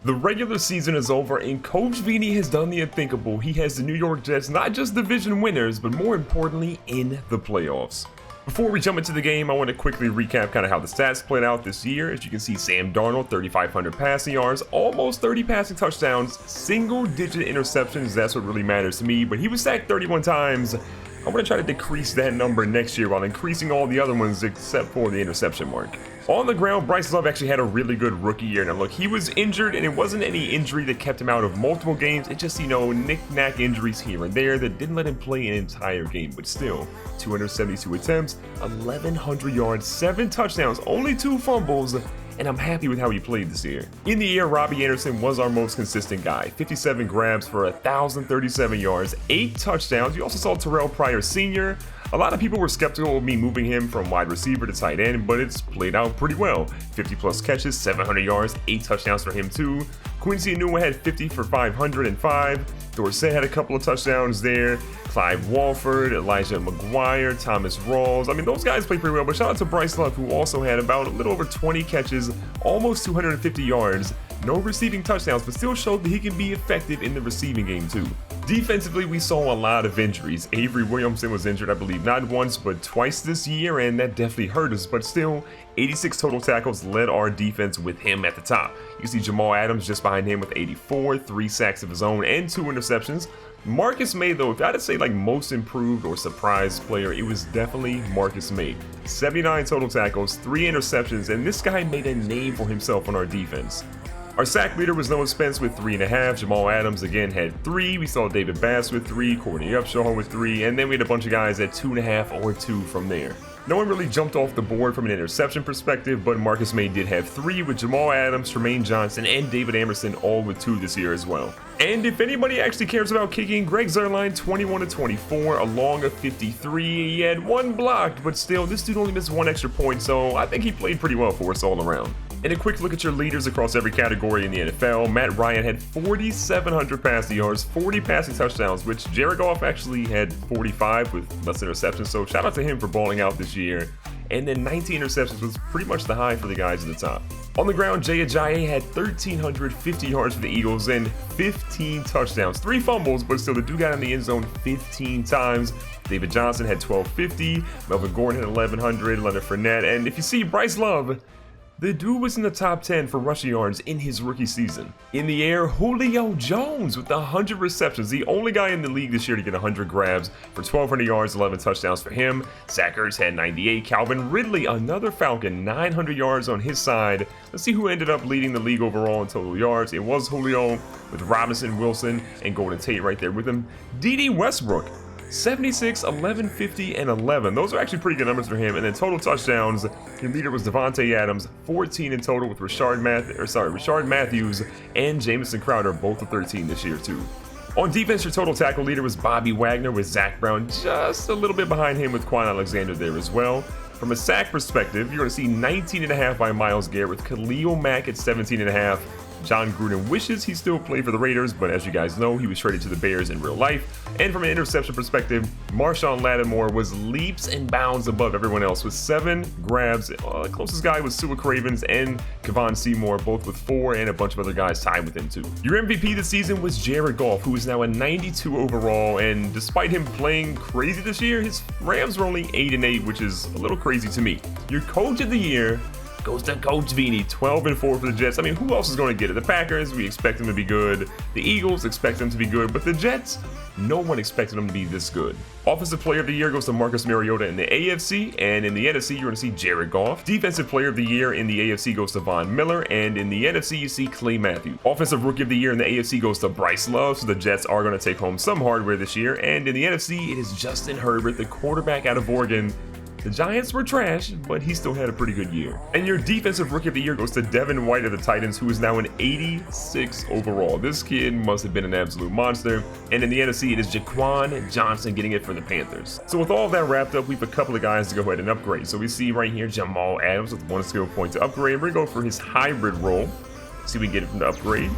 The regular season is over and Coach Vini has done the unthinkable. He has the New York Jets not just division winners, but more importantly in the playoffs. Before we jump into the game, I want to quickly recap kind of how the stats played out this year. As you can see, Sam Darnold, 3,500 passing yards, almost 30 passing touchdowns, single-digit interceptions. That's what really matters to me, but he was sacked 31 times. I'm going to try to decrease that number next year while increasing all the other ones except for the interception mark. On the ground, Bryce Love actually had a really good rookie year. Now look, he was injured and it wasn't any injury that kept him out of multiple games. It just, knick-knack injuries here and there that didn't let him play an entire game. But still, 272 attempts, 1,100 yards, 7 touchdowns, only 2 fumbles. And I'm happy with how he played this year. In the air, Robbie Anderson was our most consistent guy. 57 grabs for 1,037 yards, 8 touchdowns. You also saw Terrell Pryor Sr. A lot of people were skeptical of me moving him from wide receiver to tight end, but it's played out pretty well. 50 plus catches, 700 yards, 8 touchdowns for him too. Quincy Enunwa had 50 for 505. Dorsett had a couple of touchdowns there. Clive Walford, Elijah McGuire, Thomas Rawls. Those guys played pretty well, but shout out to Bryce Love, who also had about a little over 20 catches, almost 250 yards. No receiving touchdowns, but still showed that he can be effective in the receiving game too. Defensively, we saw a lot of injuries. Avery Williamson was injured, I believe, not once, but twice this year, and that definitely hurt us, but still, 86 total tackles led our defense with him at the top. You see Jamal Adams just behind him with 84, 3 sacks of his own, and 2 interceptions. Marcus May, though, if I had to say like most improved or surprise player, it was definitely Marcus May. 79 total tackles, 3 interceptions, and this guy made a name for himself on our defense. Our sack leader was Noah Spence with 3.5. Jamal Adams again had 3. We saw David Bass with 3, Courtney Upshaw with 3, and then we had a bunch of guys at 2.5 or 2 from there. No one really jumped off the board from an interception perspective, but Marcus May did have 3 with Jamal Adams, Tremaine Johnson, and David Amerson all with 2 this year as well. And if anybody actually cares about kicking, Greg Zuerlein 21-24, along a 53. He had 1 blocked, but still, this dude only missed 1 extra point, so I think he played pretty well for us all around. And a quick look at your leaders across every category in the NFL. Matt Ryan had 4,700 passing yards, 40 passing touchdowns, which Jared Goff actually had 45 with less interceptions. So shout out to him for balling out this year. And then 19 interceptions was pretty much the high for the guys at the top. On the ground, Jay Ajayi had 1,350 yards for the Eagles and 15 touchdowns, 3 fumbles, but still the dude got in the end zone 15 times. David Johnson had 1,250, Melvin Gordon had 1,100, Leonard Fournette, and if you see Bryce Love, the dude was in the top 10 for rushing yards in his rookie season. In the air, Julio Jones with 100 receptions, the only guy in the league this year to get 100 grabs for 1,200 yards, 11 touchdowns for him. Zach Ertz had 98. Calvin Ridley, another Falcon, 900 yards on his side. Let's see who ended up leading the league overall in total yards. It was Julio with Robinson, Wilson, and Golden Tate right there with him. D.D. Westbrook, 76, 1150, and 11. Those are actually pretty good numbers for him. And then total touchdowns, your leader was Devontae Adams, 14 in total with Rashard Matthews and Jamison Crowder, both with 13 this year too. On defense, your total tackle leader was Bobby Wagner with Zach Brown just a little bit behind him with Quan Alexander there as well. From a sack perspective, you're going to see 19.5 by Myles Garrett with Khalil Mack at 17.5. John Gruden wishes he still played for the Raiders, but as you guys know, he was traded to the Bears in real life. And from an interception perspective, Marshawn Lattimore was leaps and bounds above everyone else with 7 grabs. The closest guy was Sua Cravens and Kevon Seymour, both with 4, and a bunch of other guys tied with him too. Your MVP this season was Jared Goff, who is now a 92 overall, and despite him playing crazy this year, his Rams were only 8-8, which is a little crazy to me. Your coach of the year goes to Coach Vini, 12-4 for the Jets. Who else is going to get it? The Packers, we expect them to be good. The Eagles expect them to be good, but the Jets, no one expected them to be this good. Offensive Player of the Year goes to Marcus Mariota in the AFC, and in the NFC, you're going to see Jared Goff. Defensive Player of the Year in the AFC goes to Von Miller, and in the NFC, you see Clay Matthews. Offensive Rookie of the Year in the AFC goes to Bryce Love, so the Jets are going to take home some hardware this year, and in the NFC, it is Justin Herbert, the quarterback out of Oregon. The Giants were trash, but he still had a pretty good year. And your Defensive Rookie of the Year goes to Devin White of the Titans, who is now an 86 overall. This kid must have been an absolute monster. And in the NFC, it is Jaquan Johnson getting it for the Panthers. So with all of that wrapped up, we have a couple of guys to go ahead and upgrade. So we see right here Jamal Adams with 1 skill point to upgrade. We're going to go for his hybrid role. See if we can get it from the upgrade.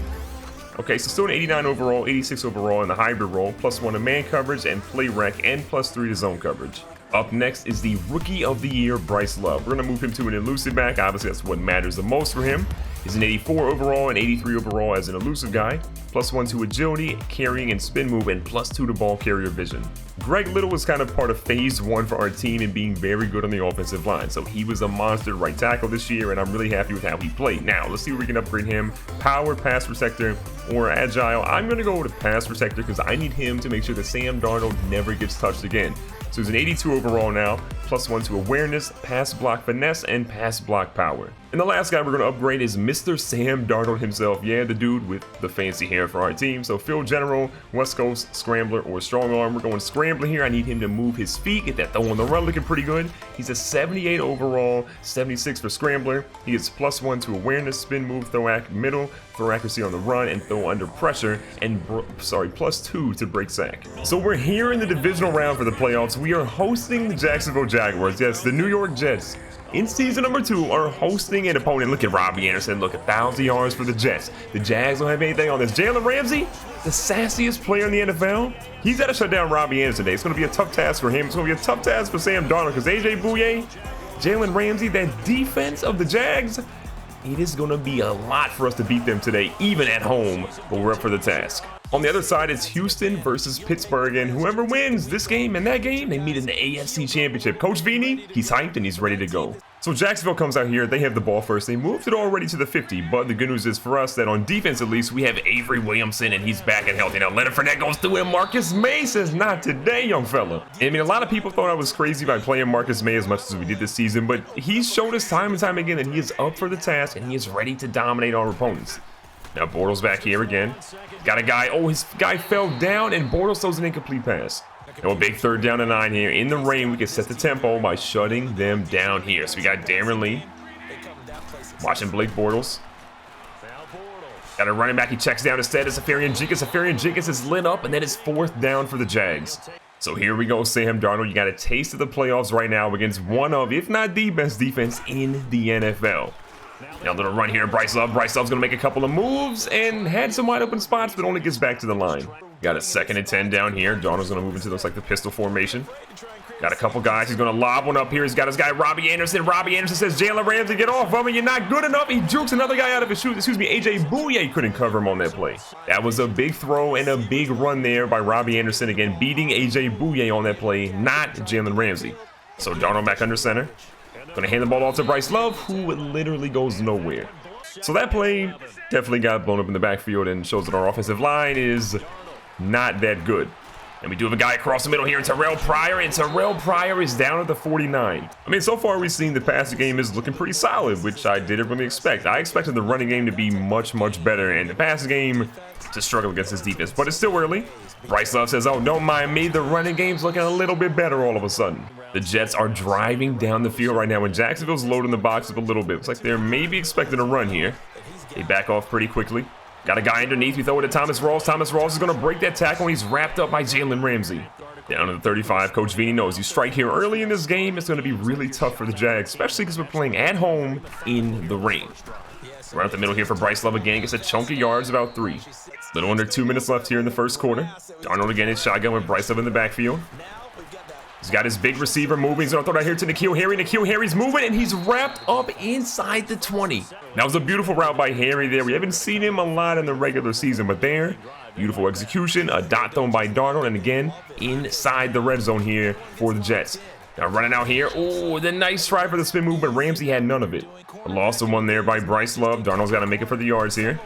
Okay, so still an 89 overall, 86 overall in the hybrid role, +1 to man coverage and play rec, and +3 to zone coverage. Up next is the Rookie of the Year, Bryce Love. We're going to move him to an elusive back. Obviously, that's what matters the most for him. He's an 84 overall and 83 overall as an elusive guy, +1 to agility, carrying and spin move, and +2 to ball carrier vision. Greg Little was kind of part of phase 1 for our team and being very good on the offensive line, so he was a monster right tackle this year, and I'm really happy with how he played. Now, let's see if we can upgrade him. Power, pass protector, or agile. I'm going to go with pass protector because I need him to make sure that Sam Darnold never gets touched again. So he's an 82 overall now, +1 to awareness, pass block finesse, and pass block power. And the last guy we're going to upgrade is Mr. Sam Darnold himself. Yeah, the dude with the fancy hair for our team. So field general, West Coast, scrambler, or strong arm. We're going scrambler here. I need him to move his feet, get that throw on the run looking pretty good. He's a 78 overall, 76 for scrambler. He gets +1 to awareness, spin move, throw middle, throw accuracy on the run, and throw under pressure, and +2 to break sack. So we're here in the divisional round for the playoffs. We are hosting the Jacksonville Jaguars. Yes, the New York Jets in season number 2 are hosting an opponent. Look at Robbie Anderson. Look, 1,000 yards for the Jets. The Jags don't have anything on this. Jalen Ramsey, the sassiest player in the NFL. He's got to shut down Robbie Anderson today. It's going to be a tough task for him. It's going to be a tough task for Sam Darnold because AJ Bouye, Jalen Ramsey, that defense of the Jags, it is going to be a lot for us to beat them today, even at home, but we're up for the task. On the other side, it's Houston versus Pittsburgh, and whoever wins this game and that game, they meet in the AFC Championship. Coach Vini, he's hyped and he's ready to go. So Jacksonville comes out here. They have the ball first. They moved it already to the 50, but the good news is for us that on defense, at least, we have Avery Williamson, and he's back and healthy. Now, Leonard Fournette goes through, and Marcus May says, not today, young fella. I mean, a lot of people thought I was crazy by playing Marcus May as much as we did this season, but he's showed us time and time again that he is up for the task, and he is ready to dominate our opponents. Now, Bortles back here again. Got a guy. Oh, his guy fell down, and Bortles throws an incomplete pass. Now, a big 3rd down and 9 here. In the rain, we can set the tempo by shutting them down here. So we got Darren Lee. Watching Blake Bortles. Got a running back. He checks down instead. It's Safarian Jenkins. Safarian Jenkins is lit up, and that is 4th down for the Jags. So here we go, Sam Darnold. You got a taste of the playoffs right now against one of, if not the best defense in the NFL. Now a little run here, Bryce Love. Bryce Love's going to make a couple of moves and had some wide open spots, but only gets back to the line. Got a 2nd and 10 down here. Darnold's going to move into looks like the pistol formation. Got a couple guys. He's going to lob one up here. He's got his guy, Robbie Anderson. Robbie Anderson says, Jalen Ramsey, get off of me. You're not good enough. He jukes another guy out of his shoes. Excuse me, AJ Bouye couldn't cover him on that play. That was a big throw and a big run there by Robbie Anderson. Again, beating AJ Bouye on that play, not Jalen Ramsey. So Darnold back under center. Going to hand the ball off to Bryce Love, who literally goes nowhere. So that play definitely got blown up in the backfield and shows that our offensive line is not that good. And we do have a guy across the middle here, Terrell Pryor, and Terrell Pryor is down at the 49. I mean, so far we've seen the passing game is looking pretty solid, which I didn't really expect. I expected the running game to be much, much better, and the passing game to struggle against this defense. But it's still early. Bryce Love says, oh, don't mind me. The running game's looking a little bit better all of a sudden. The Jets are driving down the field right now, and Jacksonville's loading the box up a little bit. Looks like they're maybe expecting a run here. They back off pretty quickly. Got a guy underneath. We throw it to Thomas Rawls. Thomas Rawls is going to break that tackle, and he's wrapped up by Jalen Ramsey. Down to the 35. Coach Vini knows you strike here early in this game, it's going to be really tough for the Jags, especially because we're playing at home in the rain. Right up the middle here for Bryce Love again. Gets a chunk of yards, about 3. Little under 2 minutes left here in the first quarter. Darnold again in shotgun with Bryce Love in the backfield. He's got his big receiver moving. He's going to throw it out here to N'Keal Harry. N'Keal Harry's moving, and he's wrapped up inside the 20. That was a beautiful route by Harry there. We haven't seen him a lot in the regular season, but there, beautiful execution. A dot thrown by Darnold, and again, inside the red zone here for the Jets. Now running out here. Oh, the nice try for the spin move, but Ramsey had none of it. A loss of 1 there by Bryce Love. Darnold's got to make it for the yards here.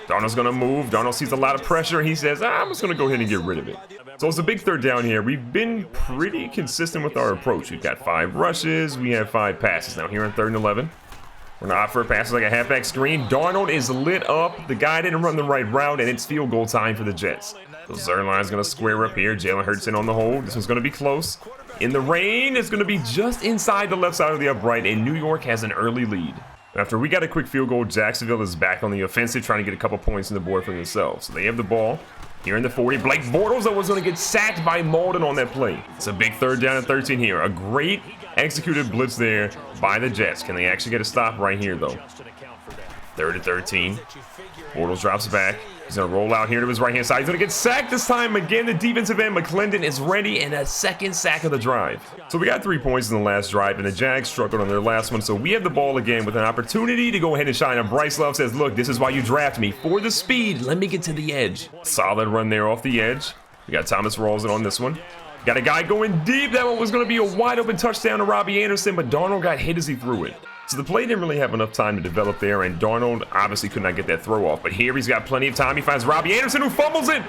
Darnold's going to move. Darnold sees a lot of pressure. He says, I'm just going to go ahead and get rid of it. So it's a big 3rd down here. We've been pretty consistent with our approach. We've got 5 rushes. We have 5 passes. Now here on 3rd and 11. We're going to opt for a pass like a halfback screen. Darnold is lit up. The guy didn't run the right route, and it's field goal time for the Jets. So Zerline's going to square up here. Jalen Hurts in on the hold. This one's going to be close. In the rain, it's going to be just inside the left side of the upright, and New York has an early lead. After we got a quick field goal, Jacksonville is back on the offensive, trying to get a couple points on the board for themselves. So they have the ball here in the 40. Blake Bortles was going to get sacked by Malden on that play. It's a big 3rd down and 13 here. A great executed blitz there by the Jets. Can they actually get a stop right here, though? 3rd and 13. Bortles drops back. He's going to roll out here to his right-hand side. He's going to get sacked this time. Again, the defensive end, McClendon, is ready, and a second sack of the drive. So we got 3 points in the last drive, and the Jags struggled on their last one. So we have the ball again with an opportunity to go ahead and shine. And Bryce Love says, look, this is why you draft me. For the speed, let me get to the edge. Solid run there off the edge. We got Thomas Rawls on this one. Got a guy going deep. That one was going to be a wide open touchdown to Robbie Anderson, but Darnold got hit as he threw it. So the play didn't really have enough time to develop there, and Darnold obviously could not get that throw off. But here he's got plenty of time. He finds Robbie Anderson, who fumbles it.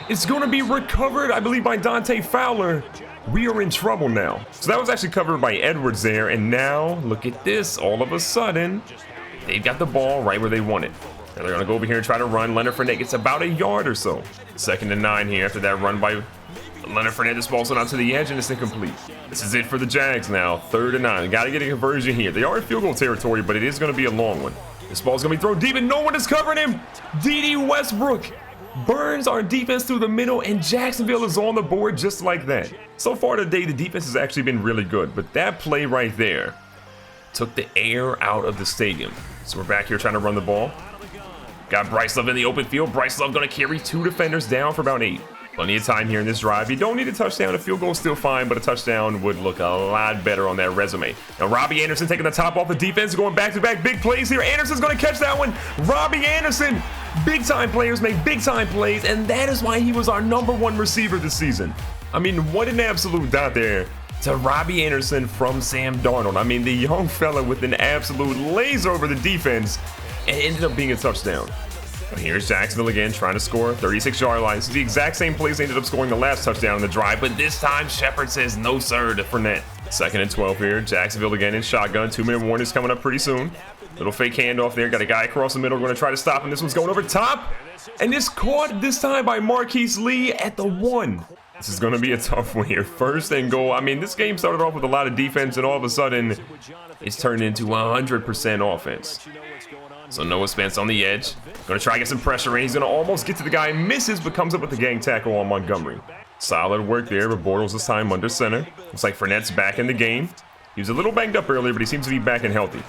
It's going to be recovered, I believe, by Dante Fowler. We are in trouble now. So that was actually covered by Edwards there, and now look at this. All of a sudden, they've got the ball right where they want it. And they're going to go over here and try to run. Leonard Fournette gets about a yard or so. 2nd and 9 here after that run by Leonard Fournette. This ball's out to the edge, and it's incomplete. This is it for the Jags now. 3rd and 9. Got to get a conversion here. They are in field goal territory, but it is going to be a long one. This ball's going to be thrown deep, and no one is covering him. D.D. Westbrook burns our defense through the middle, and Jacksonville is on the board just like that. So far today, the defense has actually been really good, but that play right there took the air out of the stadium. So we're back here trying to run the ball. Got Bryce Love in the open field. Bryce Love going to carry 2 defenders down for about 8. Plenty of time here in this drive. You don't need a touchdown. A field goal is still fine, but a touchdown would look a lot better on that resume. Now, Robbie Anderson taking the top off the defense, going back-to-back big plays here. Anderson's going to catch that one. Robbie Anderson. Big-time players make big-time plays, and that is why he was our #1 receiver this season. I mean, what an absolute dot there to Robbie Anderson from Sam Darnold. I mean, the young fella with an absolute laser over the defense, and it ended up being a touchdown. But here's Jacksonville again trying to score. 36-yard line. This is the exact same plays they ended up scoring the last touchdown in the drive, but this time Shepard says no sir to Fournette. 2nd and 12 here. Jacksonville again in shotgun. 2-minute warning is coming up pretty soon. Little fake handoff there. Got a guy across the middle. Going to try to stop him. This one's going over top. And it's caught this time by Marquise Lee at the 1. This is going to be a tough one here. 1st and goal. I mean, this game started off with a lot of defense, and all of a sudden, it's turned into 100% offense. So Noah Spence on the edge. Going to try to get some pressure in. He's going to almost get to the guy. Misses, but comes up with the gang tackle on Montgomery. Solid work there, but Bortles this time under center. Looks like Fournette's back in the game. He was a little banged up earlier, but he seems to be back and healthy.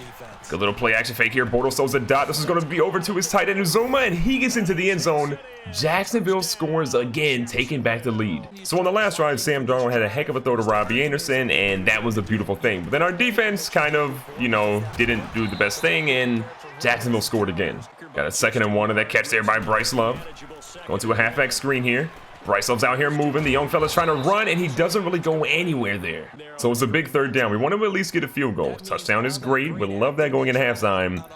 Good little play action fake here. Bortles throws a dot. This is going to be over to his tight end, Uzoma, and he gets into the end zone. Jacksonville scores again, taking back the lead. So on the last drive, Sam Darnold had a heck of a throw to Robbie Anderson, and that was the beautiful thing. But then our defense kind of, didn't do the best thing, and Jacksonville scored again. Got a 2nd and 1 of that catch there by Bryce Love. Going to a halfback screen here. Bryce Love's out here moving. The young fella's trying to run, and he doesn't really go anywhere there. So it's a big 3rd down. We want to at least get a field goal. Touchdown is great. We'd love that going into halftime,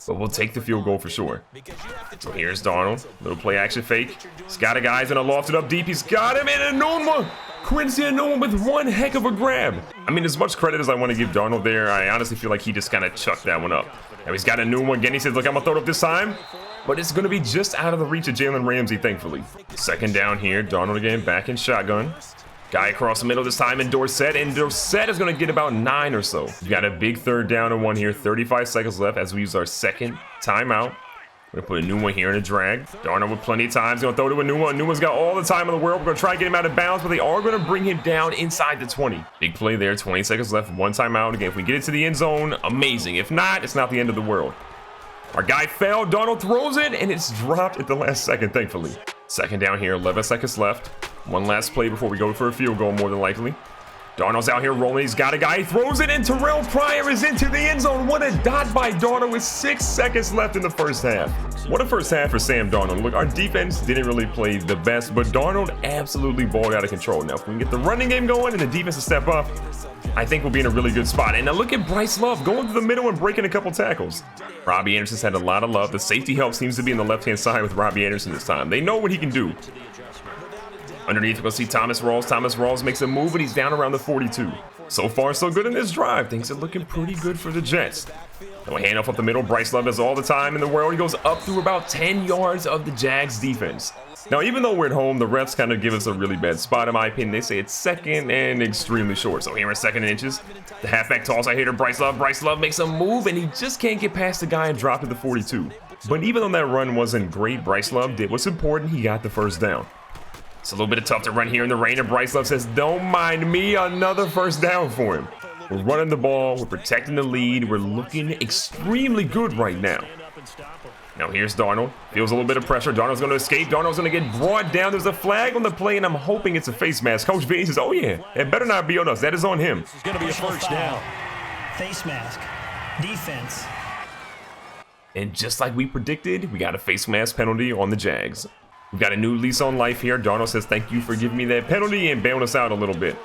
but we'll take the field goal for sure. So here's Darnold. Little play action fake. He's got a guy. He's going to loft it up deep. He's got him, and Enunwa. Quincy Enunwa with one heck of a grab. I mean, as much credit as I want to give Darnold there, I honestly feel like he just kind of chucked that one up. Now he's got Enunwa again. He says, look, I'm going to throw it up this time. But it's going to be just out of the reach of Jalen Ramsey, thankfully. 2nd down here. Darnold again back in shotgun. Guy across the middle this time in Dorsett. And Dorsett is going to get about 9 or so. We've got a big 3rd down and 1 here. 35 seconds left as we use our 2nd timeout. We're going to put Enunwa here in a drag. Darnold with plenty of time. He's going to throw to Enunwa. Enunwa's got all the time in the world. We're going to try to get him out of bounds, but they are going to bring him down inside the 20. Big play there. 20 seconds left. 1 timeout. Again, if we get it to the end zone, amazing. If not, it's not the end of the world. Our guy fell. Darnold throws it, and it's dropped at the last second, thankfully. 2nd down here. 11 seconds left. One last play before we go for a field goal, more than likely. Darnold's out here rolling. He's got a guy. He throws it, and Terrell Pryor is into the end zone. What a dot by Darnold with 6 seconds left in the 1st half. What a 1st half for Sam Darnold. Look, our defense didn't really play the best, but Darnold absolutely balled out of control. Now, if we can get the running game going and the defense to step up, I think we'll be in a really good spot. And now look at Bryce Love going to the middle and breaking a couple tackles. Robbie Anderson's had a lot of love. The safety help seems to be in the left-hand side with Robbie Anderson this time. They know what he can do. Underneath, we're going to see Thomas Rawls. Thomas Rawls makes a move, and he's down around the 42. So far, so good in this drive. Things are looking pretty good for the Jets. Then we hand off up the middle. Bryce Love has all the time in the world. He goes up through about 10 yards of the Jags defense. Now, even though we're at home, the refs kind of give us a really bad spot, in my opinion. They say it's 2nd and extremely short. So here in 2nd and inches. The halfback toss I hit her. Bryce Love. Bryce Love makes a move, and he just can't get past the guy and drop to the 42. But even though that run wasn't great, Bryce Love did what's important. He got the 1st down. It's a little bit tough to run here in the rain, and Bryce Love says, don't mind me, another 1st down for him. We're running the ball, we're protecting the lead, we're looking extremely good right now. Now here's Darnold. Feels a little bit of pressure. Darnold's going to escape. Darnold's going to get brought down. There's a flag on the play, and I'm hoping it's a face mask. Coach Vinny says, oh yeah, it better not be on us. That is on him. It's going to be a first down. Face mask. Defense. And just like we predicted, we got a face mask penalty on the Jags. We've got a new lease on life here. Darnold says, thank you for giving me that penalty and bailing us out a little bit.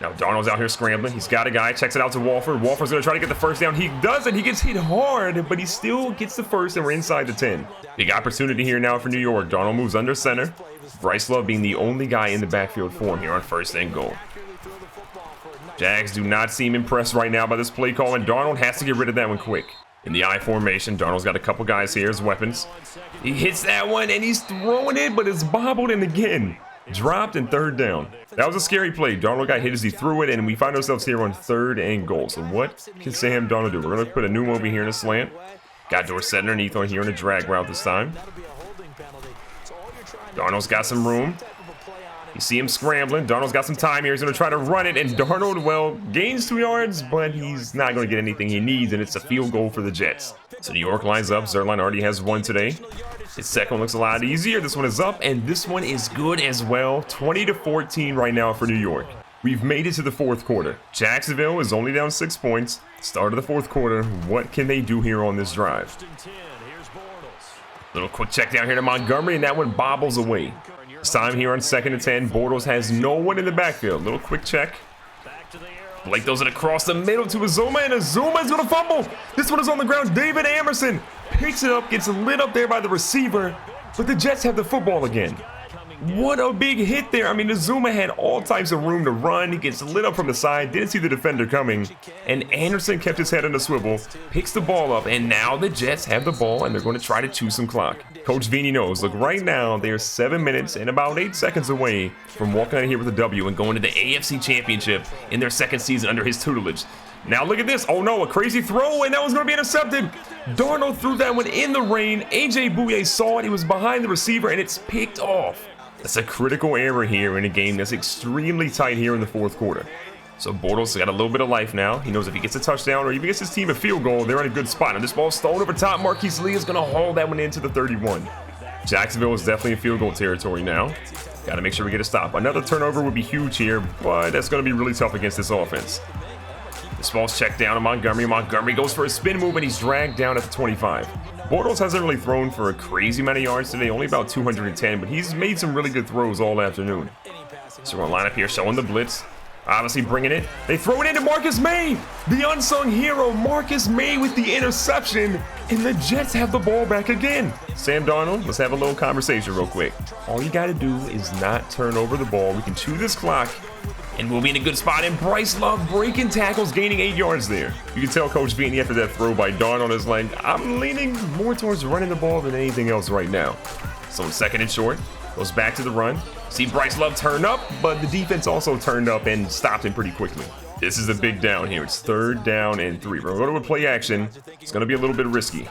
Now Darnold's out here scrambling. He's got a guy, checks it out to Walford. Walford's going to try to get the first down. He does it. He gets hit hard, but he still gets the first, and we're inside the 10. Big opportunity here now for New York. Darnold moves under center. Bryce Love being the only guy in the backfield for him here on first and goal. Jags do not seem impressed right now by this play call, and Darnold has to get rid of that one quick. In the I formation, Darnold's got a couple guys here as weapons. He hits that one, and he's throwing it, but it's bobbled in again. Dropped and third down. That was a scary play. Darnold got hit as he threw it, and we find ourselves here on third and goal. So what can Sam Darnold do? We're going to put a new over here in a slant. Got Dorsett underneath on here in a drag route this time. Darnold's got some room. You see him scrambling. Darnold's got some time here. He's going to try to run it, and Darnold, well, gains 2 yards, but he's not going to get anything he needs, and it's a field goal for the Jets. So New York lines up. Zerline already has one today. His second one looks a lot easier. This one is up, and this one is good as well. 20-14 right now for New York. We've made it to the fourth quarter. Jacksonville is only down 6 points. Start of the fourth quarter. What can they do here on this drive? Little quick check down here to Montgomery, and that one bobbles away. This time here on 2nd and 10, Bortles has no one in the backfield. Little quick check. Blake throws it across the middle to Azuma, and Azuma is going to fumble. This one is on the ground. David Amerson picks it up, gets lit up there by the receiver, but the Jets have the football again. What a big hit there. I mean, Azuma had all types of room to run. He gets lit up from the side, didn't see the defender coming, and Anderson kept his head on the swivel, picks the ball up, and now the Jets have the ball, and they're going to try to chew some clock. Coach Vinny knows, look, right now, they're 7 minutes and about 8 seconds away from walking out of here with a W and going to the AFC Championship in their second season under his tutelage. Now look at this. Oh no, a crazy throw, and that was going to be intercepted. Darnold threw that one in the rain. A.J. Bouye saw it. He was behind the receiver, and it's picked off. That's a critical error here in a game that's extremely tight here in the fourth quarter. So Bortles got a little bit of life now. He knows if he gets a touchdown or even gets his team a field goal, they're in a good spot. And this ball's thrown over top. Marquise Lee is going to haul that one into the 31. Jacksonville is definitely in field goal territory now. Got to make sure we get a stop. Another turnover would be huge here, but that's going to be really tough against this offense. This ball's checked down to Montgomery. Montgomery goes for a spin move, and he's dragged down at the 25. Bortles hasn't really thrown for a crazy amount of yards today, only about 210, but he's made some really good throws all afternoon. So we're going to line up here, showing the blitz. Obviously bringing it. They throw it into Marcus May. The unsung hero, Marcus May, with the interception. And the Jets have the ball back again. Sam Darnold, let's have a little conversation real quick. All you got to do is not turn over the ball. We can chew this clock, and we'll be in a good spot. And Bryce Love breaking tackles, gaining 8 yards there. You can tell Coach Vinny after that throw by Darnold is like, I'm leaning more towards running the ball than anything else right now. So in 2nd and short, goes back to the run. See Bryce Love turn up, but the defense also turned up and stopped him pretty quickly. This is a big down here. It's 3rd down and 3. We're going to go to a play action. It's going to be a little bit risky.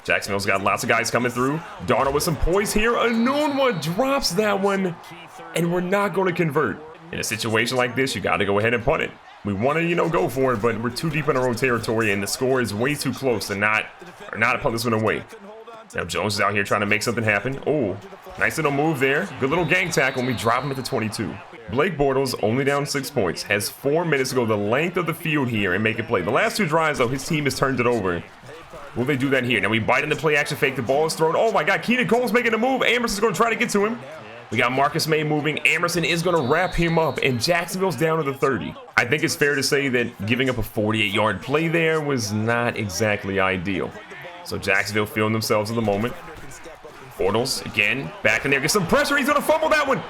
Jacksonville's got lots of guys coming through. Darnold with some poise here. Anunwa drops that one, and we're not going to convert. In a situation like this, you got to go ahead and punt it. We want to, go for it, but we're too deep in our own territory, and the score is way too close to not punt this one away. Now Jones is out here trying to make something happen. Oh, nice little move there. Good little gang tackle, and we drop him at the 22. Blake Bortles, only down 6 points, has 4 minutes to go the length of the field here and make a play. The last 2 drives, though, his team has turned it over. Will they do that here? Now we bite in the play action fake. The ball is thrown. Oh my God, Keenan Cole's making a move. Amerson's going to try to get to him. We got Marcus May moving. Amerson is going to wrap him up, and Jacksonville's down to the 30. I think it's fair to say that giving up a 48-yard play there was not exactly ideal. So Jacksonville feeling themselves in the moment. Bortles, again, back in there. Get some pressure. He's going to fumble that one.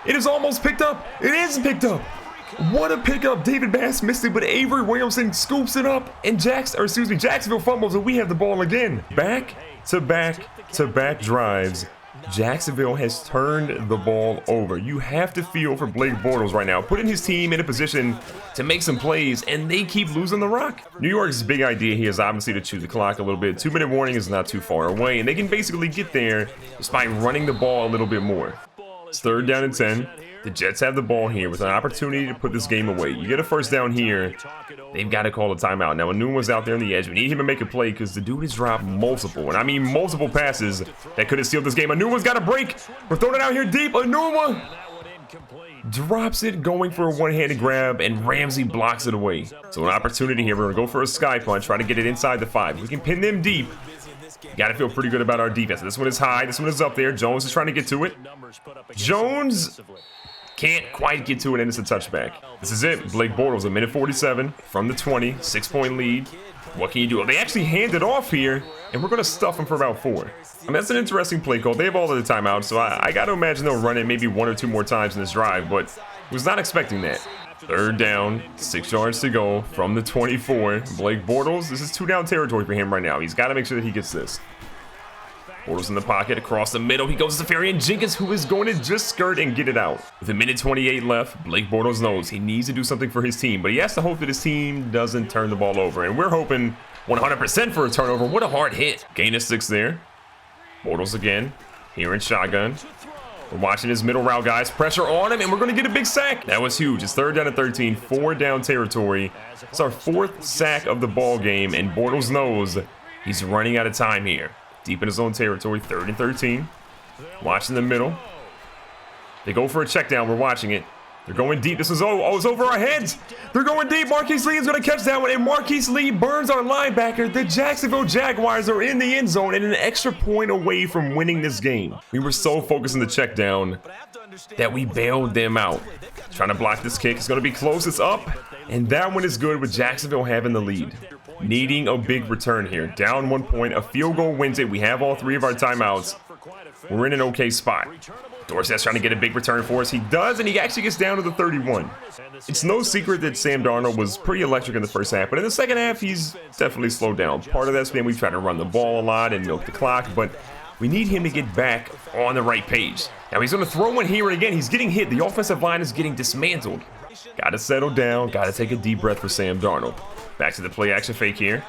It is almost picked up. It is picked up. What a pickup. David Bass missed it, but Avery Williamson scoops it up, and Jacksonville fumbles, and we have the ball again. Back to back drives. Jacksonville has turned the ball over. You have to feel for Blake Bortles right now, putting his team in a position to make some plays, and they keep losing the rock. New York's big idea here is obviously to chew the clock a little bit. 2-minute warning is not too far away, and they can basically get there just by running the ball a little bit more. It's 3rd down and 10. The Jets have the ball here with an opportunity to put this game away. You get a first down here, they've got to call a timeout. Now, Anuma's out there on the edge. We need him to make a play because the dude has dropped multiple, and I mean multiple passes that could have sealed this game. Anuma's got a break. We're throwing it out here deep. Anuma drops it, going for a one-handed grab, and Ramsey blocks it away. So an opportunity here. We're going to go for a sky punch, try to get it inside the 5. We can pin them deep. Got to feel pretty good about our defense. This one is high. This one is up there. Jones is trying to get to it. Jones can't quite get to it, and it's a touchback. This is it. Blake Bortles, a minute 47 from the 20, 6-point lead. What can you do? They actually hand it off here, and we're going to stuff them for about 4. I mean, that's an interesting play call. They have all of the timeouts, so I got to imagine they'll run it maybe 1 or 2 more times in this drive, but was not expecting that. Third down, 6 yards to go from the 24. Blake Bortles, this is 2-down territory for him right now. He's got to make sure that he gets this. Bortles in the pocket, across the middle. He goes to Safarian Jenkins, who is going to just skirt and get it out. With a minute 28 left, Blake Bortles knows he needs to do something for his team, but he has to hope that his team doesn't turn the ball over. And we're hoping 100% for a turnover. What a hard hit. Gain of 6 there. Bortles again, here in shotgun. We're watching his middle route, guys. Pressure on him, and we're going to get a big sack. That was huge. It's 3rd down and 13, 4-down territory. It's our 4th sack of the ball game, and Bortles knows he's running out of time here. Deep in his own territory, 3rd and 13. Watching the middle. They go for a check down. We're watching it. They're going deep. This is it's over our heads. They're going deep. Marquise Lee is going to catch that one, and Marquise Lee burns our linebacker. The Jacksonville Jaguars are in the end zone and an extra point away from winning this game. We were so focused on the check down that we bailed them out. Trying to block this kick. It's going to be close. It's up, and that one is good with Jacksonville having the lead. Needing a big return here. Down 1 point. A field goal wins it. We have all 3 of our timeouts. We're in an okay spot. Dorsett's trying to get a big return for us. He does, and he actually gets down to the 31. It's no secret that Sam Darnold was pretty electric in the first half, but in the second half, he's definitely slowed down. Part of that's been we try to run the ball a lot and milk the clock, but we need him to get back on the right page. Now, he's going to throw one here, and again, he's getting hit. The offensive line is getting dismantled. Got to settle down. Got to take a deep breath for Sam Darnold. Back to the play action fake here.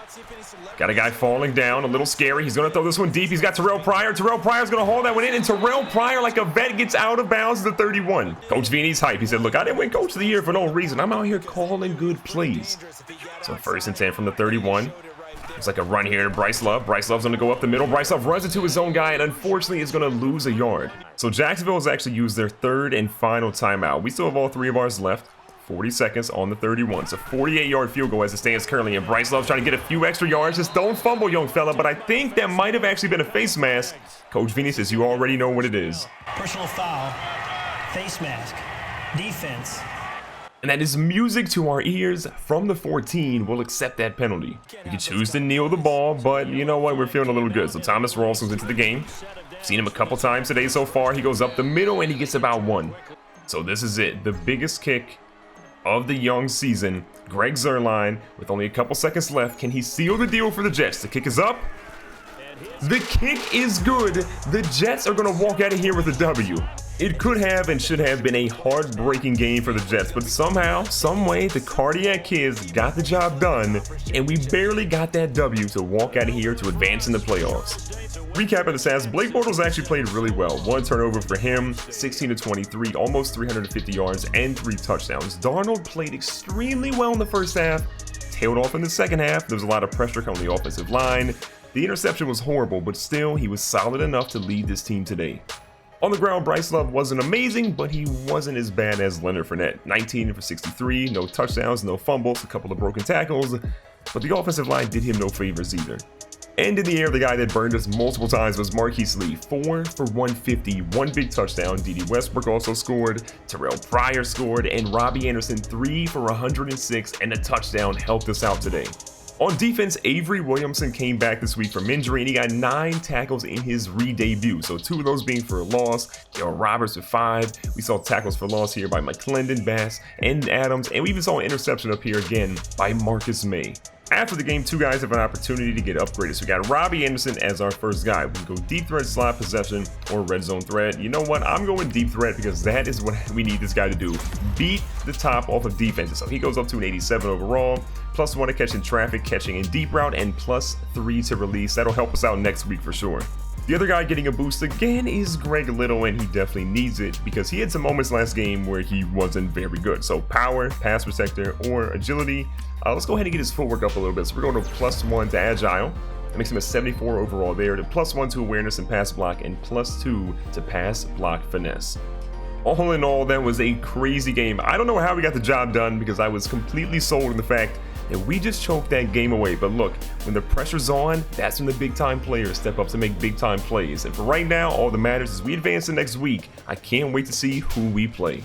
Got a guy falling down, a little scary. He's going to throw this one deep. He's got Terrell Pryor. Terrell Pryor's going to haul that one in, and Terrell Pryor, like a vet, gets out of bounds to the 31. Coach Vini's hype. He said, look, I didn't win Coach of the Year for no reason. I'm out here calling good plays. So 1st and 10 from the 31. It's like a run here to Bryce Love. Bryce Love's going to go up the middle. Bryce Love runs into his own guy and unfortunately is going to lose a yard. So Jacksonville has actually used their 3rd and final timeout. We still have all 3 of ours left. 40 seconds on the 31. It's a 48-yard field goal as it stands currently. And Bryce Love trying to get a few extra yards. Just don't fumble, young fella. But I think that might have actually been a face mask. Coach Vini says you already know what it is. Personal foul, face mask, defense. And that is music to our ears. From the 14, we'll accept that penalty. We can choose to kneel the ball, but you know what? We're feeling a little good. So Thomas Rawls goes into the game. Seen him a couple times today so far. He goes up the middle and he gets about 1. So this is it. The biggest kick of the young season. Greg Zuerlein, with only a couple seconds left, can he seal the deal for the Jets? The kick is up. The kick is good. The Jets are going to walk out of here with a W. It could have and should have been a heartbreaking game for the Jets, but somehow, someway, the Cardiac Kids got the job done, and we barely got that W to walk out of here to advance in the playoffs. Recapping the stats, Blake Bortles actually played really well. 1 turnover for him, 16 to 23, almost 350 yards, and 3 touchdowns. Darnold played extremely well in the first half, tailed off in the second half. There was a lot of pressure on the offensive line. The interception was horrible, but still, he was solid enough to lead this team today. On the ground, Bryce Love wasn't amazing, but he wasn't as bad as Leonard Fournette. 19 for 63, no touchdowns, no fumbles, a couple of broken tackles, but the offensive line did him no favors either. And in the air, the guy that burned us multiple times was Marquise Lee. 4 for 150, 1 big touchdown. D.D. Westbrook also scored, Terrell Pryor scored, and Robbie Anderson 3 for 106, and a touchdown helped us out today. On defense, Avery Williamson came back this week from injury, and he got 9 tackles in his re-debut. So 2 of those being for a loss. Darrell Roberts with 5. We saw tackles for loss here by McClendon, Bass, and Adams. And we even saw an interception up here again by Marcus May. After the game, 2 guys have an opportunity to get upgraded. So we got Robbie Anderson as our first guy. We can go deep threat, slot possession, or red zone threat. You know what? I'm going deep threat because that is what we need this guy to do. Beat the top off of defenses. So he goes up to an 87 overall. +1 to catch in traffic, catching in deep route, and +3 to release. That'll help us out next week for sure. The other guy getting a boost again is Greg Little, and he definitely needs it because he had some moments last game where he wasn't very good. So power, pass protector, or agility. Let's go ahead and get his footwork up a little bit. So we're going to +1 to agile. That makes him a 74 overall there, to +1 to awareness and pass block, and +2 to pass block finesse. All in all, that was a crazy game. I don't know how we got the job done because I was completely sold on the fact that we just choked that game away. But look, when the pressure's on, that's when the big time players step up to make big time plays. And for right now, all that matters is we advance to next week. I can't wait to see who we play.